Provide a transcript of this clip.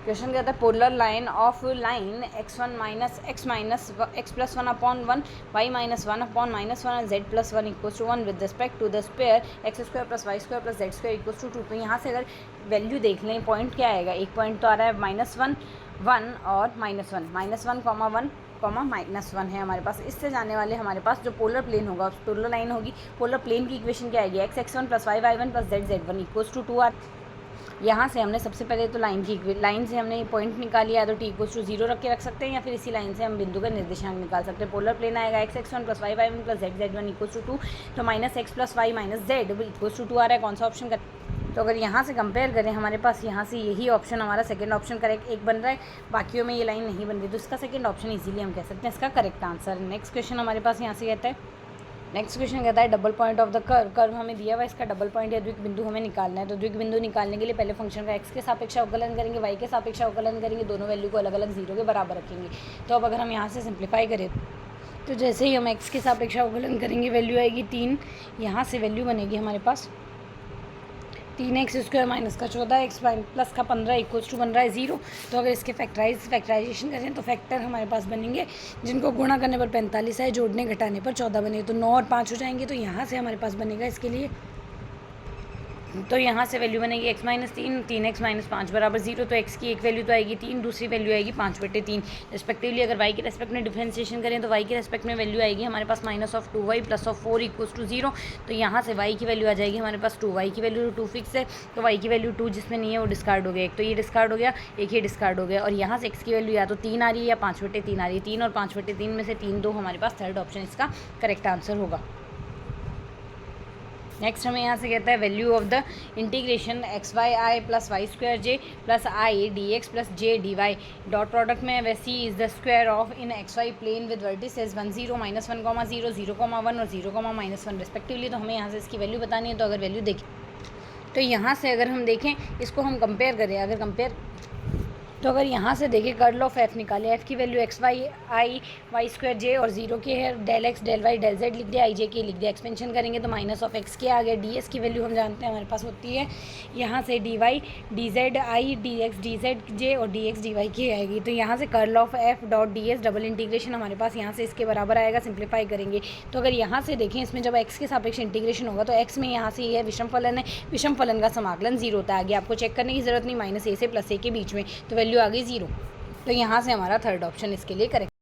Question कहता है polar line of line x1 minus x plus 1 upon 1 y minus 1 upon minus 1 z plus 1 equals to 1 with respect to the square x square plus Y square plus z square equals to 2। तो यहाँ से अगर value देख लें, point क्या आएगा, एक point तो आ रहा है -1 1 और -1 कॉमा 1 कॉमा -1 है हमारे पास। इससे जाने वाले हमारे पास जो पोलर प्लेन होगा, पोलर लाइन होगी, पोलर प्लेन की इक्वेशन क्या आएगी, x1 plus y1 plus z1 equals to 2 r. यहाँ से हमने सबसे पहले तो लाइन से हमने पॉइंट निकाल लिया, तो t इक्वल्स टू 0 रख सकते हैं, या फिर इसी लाइन से हम बिंदु का निर्देशांक निकाल सकते हैं। पोलर प्लेन आएगा x1 plus y1 plus z1 equals to 2, तो -x plus y minus z equals to 2 आ रहा है। कौन सा ऑप्शन का? तो अगर यहाँ से कंपेयर करें, हमारे पास यहाँ से यही ऑप्शन हमारा सेकंड ऑप्शन करेक्ट एक बन रहा है, बाकियों में ये लाइन नहीं बन रही, तो इसका सेकंड ऑप्शन इजीली हम कह सकते हैं इसका करेक्ट आंसर। नेक्स्ट क्वेश्चन हमारे पास यहाँ से कहता है, नेक्स्ट क्वेश्चन कहता है double point of the curve हमें दिया हुआ है, इसका डबल पॉइंट या द्विक बिंदु हमें निकालना है। तो द्विक बिंदु निकालने के लिए पहले फंक्शन का एक्स के सापेक्ष अवकलन करेंगे, वाई के सापेक्ष अवकलन करेंगे, दोनों वैल्यू को अलग अलग 0 के बराबर रखेंगे। तो अब अगर हम यहाँ से सिंप्लीफाई करें, तो जैसे ही हम एक्स के सापेक्ष अवकलन करेंगे वैल्यू आएगी 3, यहाँ से वैल्यू बनेगी हमारे पास 3x स्क्वायर माइनस का 14x प्लस का 15 इक्वल्स टू बन रहा है 0। तो अगर इसके फैक्टराइजेशन करें तो फैक्टर हमारे पास बनेंगे, जिनको गुणा करने पर 45 है, जोड़ने घटाने पर 14 बनेंगे, तो 9 और 5 हो जाएंगे। तो यहाँ से हमारे पास बनेगा इसके लिए, तो यहाँ से वैल्यू बनेगी x माइनस 3x माइनस 5 बराबर 0। तो x की एक वैल्यू तो आएगी 3, दूसरी वैल्यू आएगी 5/3 रिस्पेक्टिवली। अगर y के रेस्पेक्ट में डिफरेंशिएशन करें तो y के रेस्पेक्ट में वैल्यू आएगी हमारे पास -2y प्लस 4 इक्वल्स टू 0। तो यहाँ से y की वैल्यू आ जाएगी हमारे पास 2, y की वैल्यू 2 फिक्स है, तो y की वैल्यू 2 जिसमें नहीं है वो डिस्कार्ड हो गया, एक तो ये डिस्कार्ड हो गया, एक ये डिस्कार्ड हो गया। और यहाँ से x की वैल्यू या तो 3 आ रही है या 5/3 आ रही है, 3 और 5/3 में से 3 2 हमारे पास थर्ड ऑप्शन इसका करेक्ट आंसर होगा। नेक्स्ट हमें यहाँ से कहता है value of the integration xy plus Y square J plus I D X plus J D Y dot product में वह C is the square of in xy plane with vertices 1 0 -1, 0 0, 1 और 0, -1 respectively. तो हमें यहाँ से इसकी वैल्यू बतानी है। तो अगर वैल्यू देखें, तो यहाँ से अगर हम देखें, इसको हम कंपेयर करें, तो अगर यहाँ से देखें कर्ल ऑफ एफ निकाले, एफ की value xy i y square j और 0 के है, del x del y del z लिख दिया, आई जे के लिख दिया, एक्सपेंशन करेंगे तो माइनस ऑफ एक्स के आ गया, डी एस की वैल्यू हम जानते हैं हमारे पास होती है यहाँ से D Y D Z I D X D Z J और डी एक्स डी वाई की आएगी। तो यहाँ से curl of F dot D S double integration हमारे पास यहाँ से इसके बराबर आएगा, सिंप्लीफाई करेंगे। तो अगर यहाँ से देखें, इसमें जब एक्स के सापेक्ष इंटीग्रेशन होगा तो एक्स में यहाँ से ये विषम फलन है, विषम फलन का समाकलन 0 होता है, आगे आपको चेक करने की जरूरत नहीं, -a से +a के बीच में, तो वैल्यू आ गई 0। तो यहाँ से हमारा थर्ड ऑप्शन इसके लिए करेक्ट